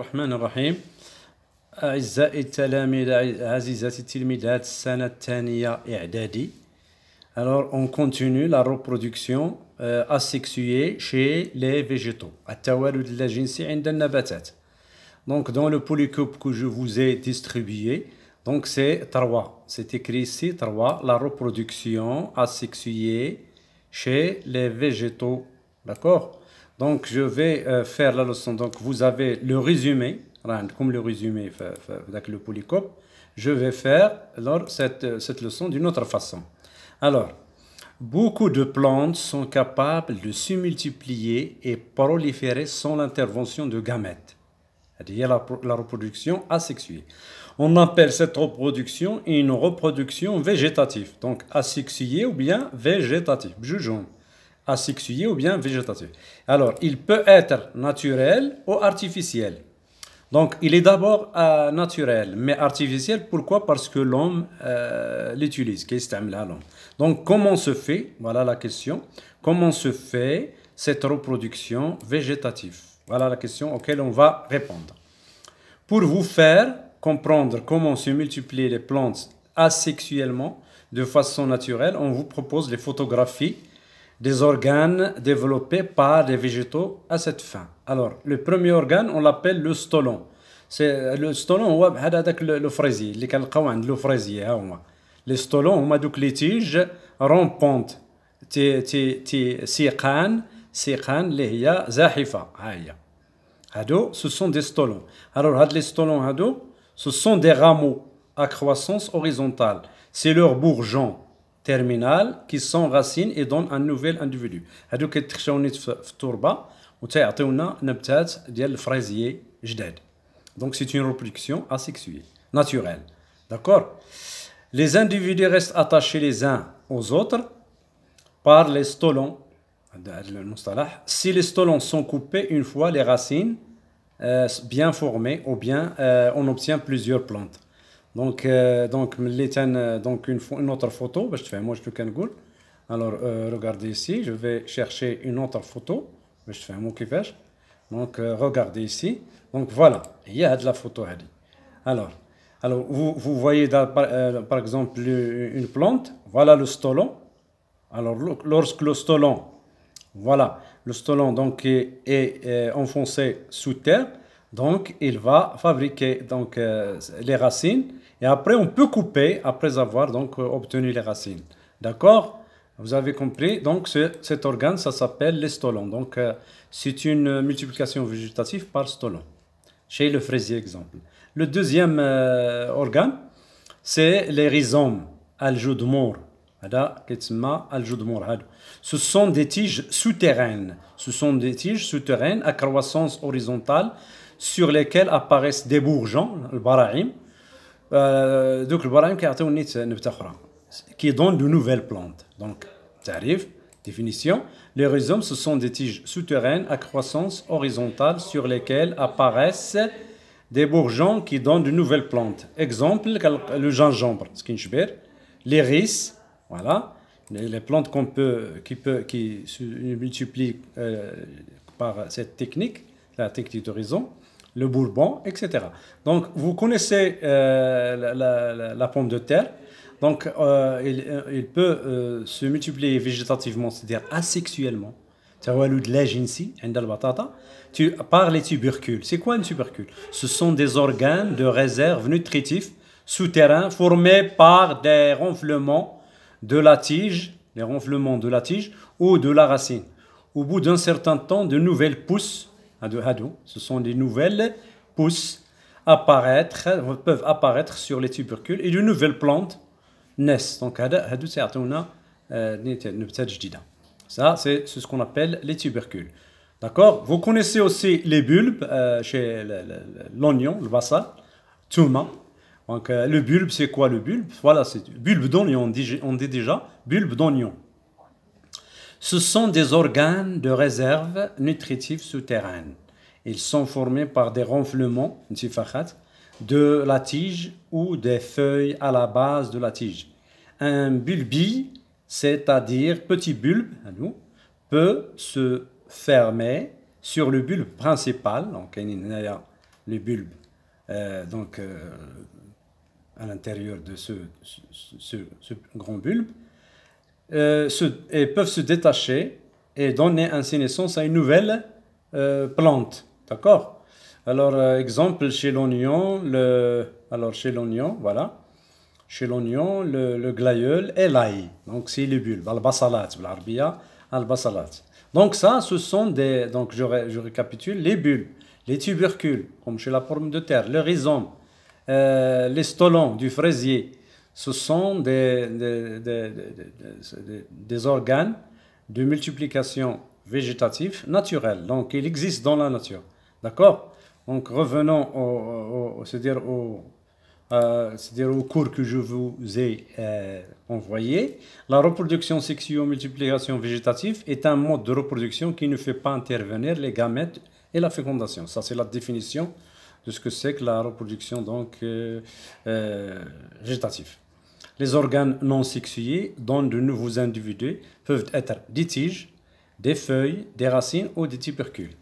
الرحمن الرحيم. أعزائي التلاميذ، عزيزاتي التلميذات، السنة الثانية إعدادي. Alors, on continue la reproduction asexuée chez les végétaux. التوالد اللاجنسي عند النباتات. Donc, dans le polycope que je vous ai distribué, donc c'est 3. C'est écrit ici 3, la reproduction asexuée chez les végétaux. D'accord? Donc, je vais faire la leçon. Donc, vous avez le résumé, comme le résumé avec le polycope. Je vais faire alors cette leçon d'une autre façon. Alors, beaucoup de plantes sont capables de se multiplier et proliférer sans l'intervention de gamètes. C'est-à-dire la reproduction asexuée. On appelle cette reproduction une reproduction végétative. Donc, asexuée ou bien végétative. Jugeons. Asexué ou bien végétatif. Alors, il peut être naturel ou artificiel. Donc, il est d'abord naturel, mais artificiel, pourquoi? Parce que l'homme l'utilise, Donc, comment se fait, voilà la question, comment se fait cette reproduction végétative? Voilà la question auquel on va répondre. Pour vous faire comprendre comment se multiplient les plantes asexuellement, de façon naturelle, on vous propose les photographies des organes développés par les végétaux à cette fin. Alors, le premier organe, on l'appelle le stolon. C'est le stolon, هو بحال هذاك le fraisier اللي كنلقاو عند le fraisier ها هما. Les stolons هما دوك les tiges rampantes سيقان اللي هي زاحفة ها هي. هادو ce sont des stolons. Alors هاد les stolons هادو ce sont des rameaux à croissance horizontale. C'est leur bourgeon terminal qui s'enracine et donne un nouvel individu. هادو كيتخشاو نيت في التربه وتيعطيونا نباتات ديال الفريزيي جداد. Donc c'est une reproduction asexuée, naturelle. D'accord? Les individus restent attachés les uns aux autres par les stolons. Si les stolons sont coupés une fois les racines bien formées, ou bien on obtient plusieurs plantes. Donc une autre photo. Alors, regardez ici. Je vais chercher une autre photo. Donc, regardez ici. Donc, voilà. Il y a de la photo. Alors vous voyez par exemple une plante. Voilà le stolon. Alors, lorsque le stolon, voilà, le stolon donc, est enfoncé sous terre, donc il va fabriquer donc, les racines. Et après, on peut couper après avoir donc obtenu les racines. D'accord? Vous avez compris? Donc, cet organe, ça s'appelle les stolons. Donc, c'est une multiplication végétative par stolon. Chez le fraisier, exemple. Le deuxième organe, c'est les rhizomes. Al-Judmour. Ce sont des tiges souterraines. Ce sont des tiges souterraines à croissance horizontale sur lesquelles apparaissent des bourgeons, le bara'im. Donc le bara'im qui donne de nouvelles plantes. Donc, tarif, définition. Les rhizomes, ce sont des tiges souterraines à croissance horizontale sur lesquelles apparaissent des bourgeons qui donnent de nouvelles plantes. Exemple, le gingembre, l'iris, voilà, les plantes qui se multiplient par cette technique, la technique de rhizome, le bourbon, etc. Donc, vous connaissez la pomme de terre. Donc, il peut se multiplier végétativement, c'est-à-dire asexuellement. Par les tubercules. C'est quoi un tubercule? Ce sont des organes de réserve nutritifs souterrains formés par des ronflements de la tige, ou de la racine. Au bout d'un certain temps, de nouvelles pousses, ce sont des nouvelles pousses peuvent apparaître sur les tubercules et de nouvelles plantes naissent. Donc, ça, c'est ce qu'on appelle les tubercules. D'accord? Vous connaissez aussi les bulbes chez l'oignon, le basal, touma. Donc, le bulbe, c'est quoi le bulbe? Voilà, c'est bulbe d'oignon, on dit déjà bulbe d'oignon. Ce sont des organes de réserve nutritive souterraine. Ils sont formés par des ronflements de la tige ou des feuilles à la base de la tige. Un bulbi, c'est-à-dire petit bulbe, peut se fermer sur le bulbe principal. Donc, les bulbes à l'intérieur de ce grand bulbe et peuvent se détacher et donner ainsi naissance à une nouvelle plante. D'accord? Alors, exemple, chez l'oignon, voilà. Chez l'oignon, le glaïeul et l'ail. Donc, c'est les bulbes. Al-basalat, بالعربية, al-basalat. Donc, ça, ce sont des. Donc, je récapitule les bulbes, les tubercules, comme chez la pomme de terre, le rhizome, les stolons du fraisier. Ce sont des organes de multiplication végétative naturelle. Donc, il existe dans la nature. D'accord? Donc, revenons c'est-à-dire au cours que je vous ai envoyé. La reproduction sexuo-multiplication végétative est un mode de reproduction qui ne fait pas intervenir les gamètes et la fécondation. Ça, c'est la définition de ce que c'est que la reproduction végétative. Les organes non sexués dont de nouveaux individus peuvent être des tiges, des feuilles, des racines ou des tubercules.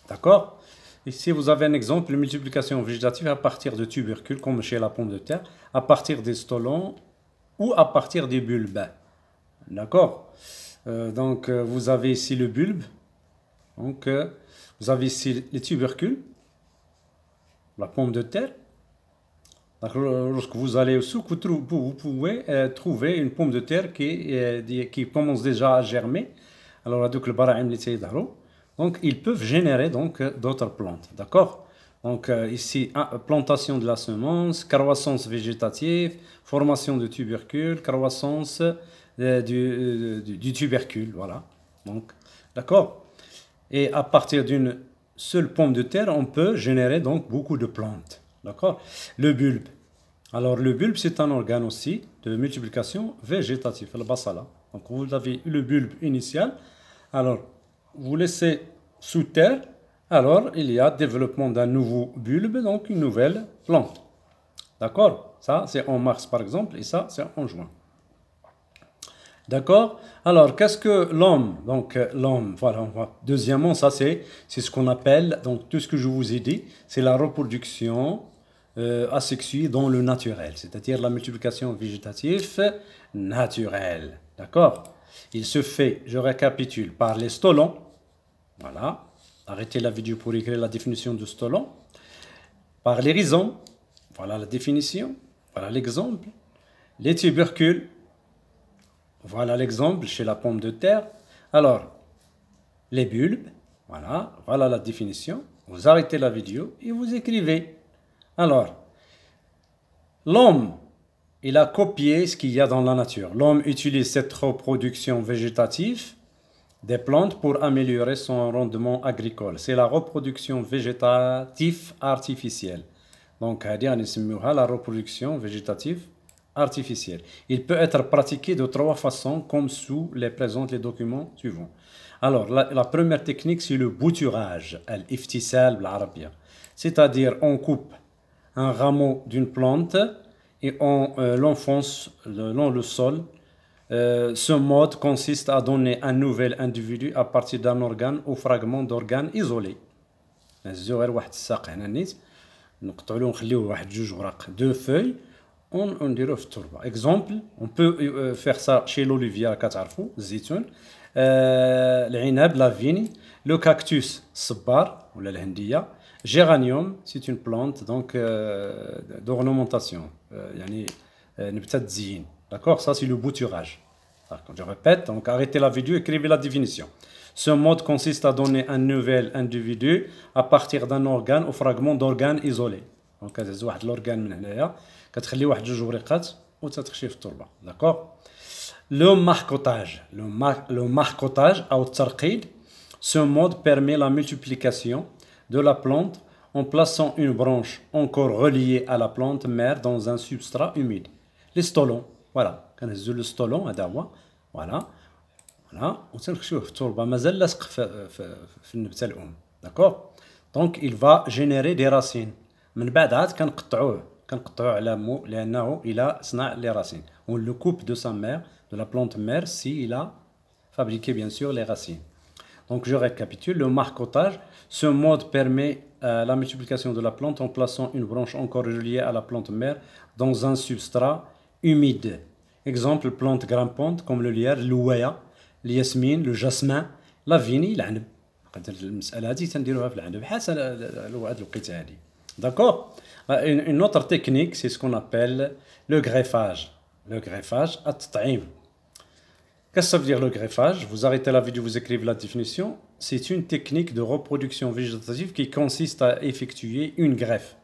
D'accord? Ici, vous avez un exemple de multiplication végétative à partir de tubercules, comme chez la pomme de terre, à partir des stolons ou à partir des bulbes. D'accord? Vous avez ici le bulbe. Donc, vous avez ici les tubercules, la pomme de terre. Donc, lorsque vous allez au souk, vous pouvez trouver une pomme de terre qui commence déjà à germer. Alors, donc, ils peuvent générer d'autres plantes. D'accord? Donc, ici, plantation de la semence, croissance végétative, formation de tubercules, croissance du tubercule. Voilà. Donc, d'accord? Et à partir d'une seule pomme de terre, on peut générer donc beaucoup de plantes. D'accord? Le bulbe. Alors, le bulbe, c'est un organe aussi de multiplication végétative, le basala. Donc, vous avez le bulbe initial. Alors, vous laissez sous terre, alors il y a développement d'un nouveau bulbe, donc une nouvelle plante. D'accord? Ça, c'est en mars par exemple, et ça, c'est en juin. D'accord? Alors, qu'est-ce que l'homme? Donc, l'homme, voilà, deuxièmement, ça, c'est ce qu'on appelle, donc, tout ce que je vous ai dit, c'est la reproduction asexuée dans le naturel, c'est-à-dire la multiplication végétative naturelle. D'accord? Il se fait, je récapitule, par les stolons. Voilà. Arrêtez la vidéo pour écrire la définition de stolon. Par les rhizomes. Voilà la définition. Voilà l'exemple. Les tubercules. Voilà l'exemple chez la pomme de terre. Alors, les bulbes. Voilà. Voilà la définition. Vous arrêtez la vidéo et vous écrivez. Alors, l'homme, il a copié ce qu'il y a dans la nature. L'homme utilise cette reproduction végétative des plantes pour améliorer son rendement agricole. C'est la reproduction végétative artificielle. Donc, la reproduction végétative artificielle. Il peut être pratiqué de 3 façons, comme sous les présentent les documents suivants. Alors, la première technique, c'est le bouturage, al-iftisal بالعربية. C'est-à-dire, on coupe un rameau d'une plante et on l'enfonce dans le sol. Ce mode consiste à donner un nouvel individu à partir d'un organe ou fragment d'organe isolé. Deux feuilles, on dirait exemple, on peut faire ça chez l'olivier, zitoun, العنب, la vigne, le cactus, الصبار ou الهندية, géranium, c'est une plante donc d'ornementation, نبتة تزيين. D'accord? Ça, c'est le bouturage. Je répète, donc arrêtez la vidéo, écrivez la définition. Ce mode consiste à donner un nouvel individu à partir d'un organe ou fragment d'organe isolé. Donc, كتهز واحد l'organe من هنايا كتخلي واحد جوج وريقات وتتخشي في التربة. D'accord? Le marcotage ou الترقيد. Ce mode permet la multiplication de la plante en plaçant une branche encore reliée à la plante mère dans un substrat humide. Les stolons. Voilà, كنهزوا لو ستولون هذا هو فوالا وتنخشوه في التربه مازال لاصق في النبته الام. داكور دونك il va générer des racines. من بعد عاد كنقطعوه على مو لانه الى صنع les racines. On le coupe de sa mère, de la plante mère, si il a fabriqué bien sûr les racines. Donc je récapitule, le marcotage, ce mode permet la multiplication de la plante en plaçant une branche encore reliée à la plante mère dans un substrat humide. Exemple, plante grimpante comme le lierre, l'ouaya, الياسمين, le jasmin, la vigne, العنب. المسألة هذه تنديروها في العنب بحال هذه الوقيته هذه. D'accord? Une autre technique, c'est ce qu'on appelle le greffage. Le greffage, التطعيم. Qu'est-ce que ça veut dire le greffage? Vous arrêtez la vidéo, vous écrivez la définition. C'est une technique de reproduction végétative qui consiste à effectuer une greffe.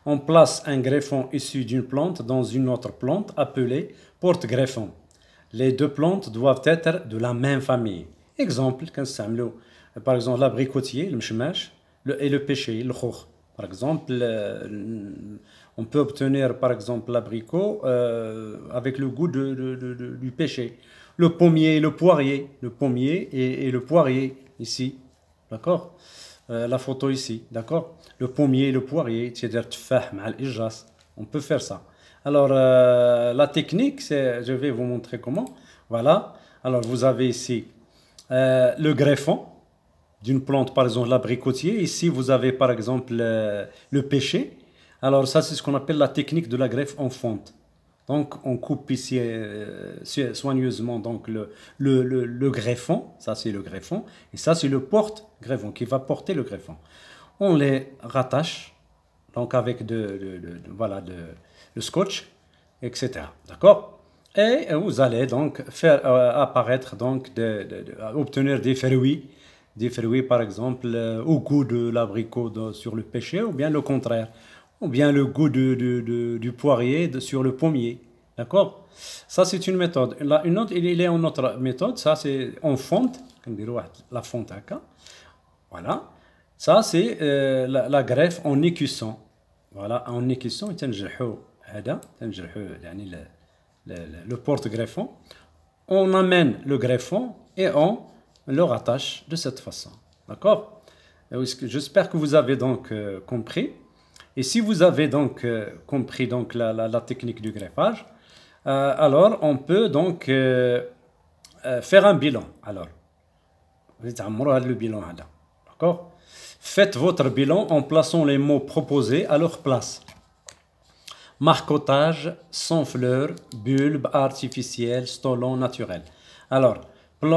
On place un greffon issu d'une plante dans une autre plante appelée porte-greffon. Les deux plantes doivent être de la même famille. Exemple, par exemple l'abricotier, le mchmash, et le pêcher, le khoukh. Par exemple, on peut obtenir par exemple l'abricot avec le goût du pêcher. Le pommier, le poirier, le pommier et le poirier ici, d'accord? La photo ici, d'accord? Le pommier et le poirier, c'est-à-dire tfah mal ijas. On peut faire ça. Alors la technique, c'est, je vais vous montrer comment. Voilà. Alors vous avez ici le greffon d'une plante, par exemple l'abricotier. Ici, vous avez par exemple le pêcher. Alors ça, c'est ce qu'on appelle la technique de la greffe en fonte. Donc on coupe ici soigneusement donc le greffon. Ça, c'est le greffon. Et ça, c'est le porte-greffon qui va porter le greffon. On les rattache donc avec le scotch, etc. D'accord? Et vous allez donc faire apparaître, donc, obtenir des fruits par exemple au goût de l'abricot sur le pêcher, ou bien le contraire, ou bien le goût du poirier sur le pommier. D'accord? Ça, c'est une méthode. Là, il y a une autre méthode, ça c'est en fonte, la fonte. Voilà. Ça, c'est la greffe en écusson. Voilà, en écusson, le porte-greffon. On amène le greffon et on le rattache de cette façon. D'accord? J'espère que vous avez donc compris. Et si vous avez donc compris donc la technique du greffage, alors on peut donc faire un bilan. Alors, le bilan, d'accord? Faites votre bilan en plaçant les mots proposés à leur place. Marcotage, sans fleurs, bulbe artificiel, stolon naturel. Alors,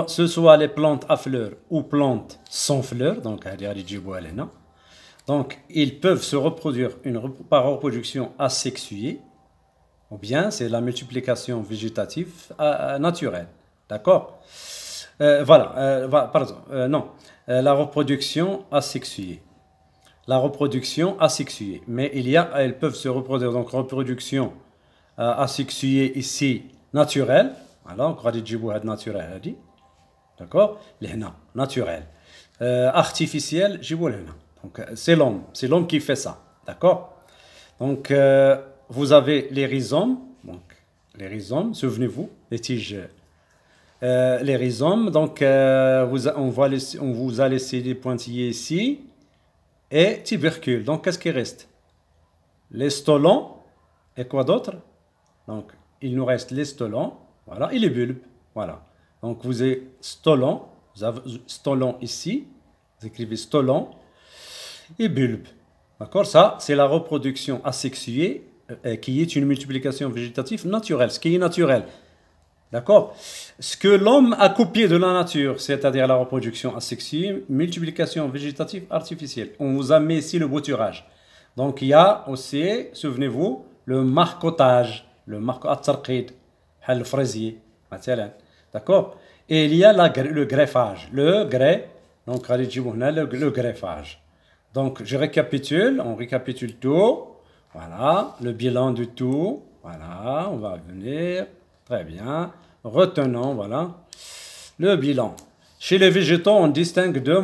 ce soit les plantes à fleurs ou plantes sans fleurs, donc ils peuvent se reproduire par reproduction asexuée, ou bien c'est la multiplication végétative naturelle. D'accord? La reproduction asexuée. La reproduction asexuée. Mais elles peuvent se reproduire, donc reproduction asexuée ici, naturelle. Alors, on va dire naturelle. D'accord? Naturelle. Artificielle, donc c'est l'homme qui fait ça. D'accord? Donc, vous avez les rhizomes. Donc, les rhizomes, souvenez-vous, les tiges. Les rhizomes, donc on vous a laissé des pointillés ici et tubercules. Donc qu'est-ce qui reste? Les stolons et quoi d'autre? Donc il nous reste les stolons, voilà, et les bulbes, voilà. Donc vous avez stolon, ici, vous écrivez stolon et bulbe. D'accord? Ça, c'est la reproduction asexuée qui est une multiplication végétative naturelle, ce qui est naturel. D'accord? Ce que l'homme a copié de la nature, c'est-à-dire la reproduction asexuée, multiplication végétative artificielle. On vous a mis ici le bouturage. Donc il y a aussi, souvenez-vous, le marcotage, le le fraisier. D'accord? Et il y a le greffage. Le greffage. Donc je récapitule, on récapitule tout. Voilà, le bilan du tout. Voilà, on va venir. Très bien. Retenons, voilà, le bilan. Chez les végétaux, on distingue deux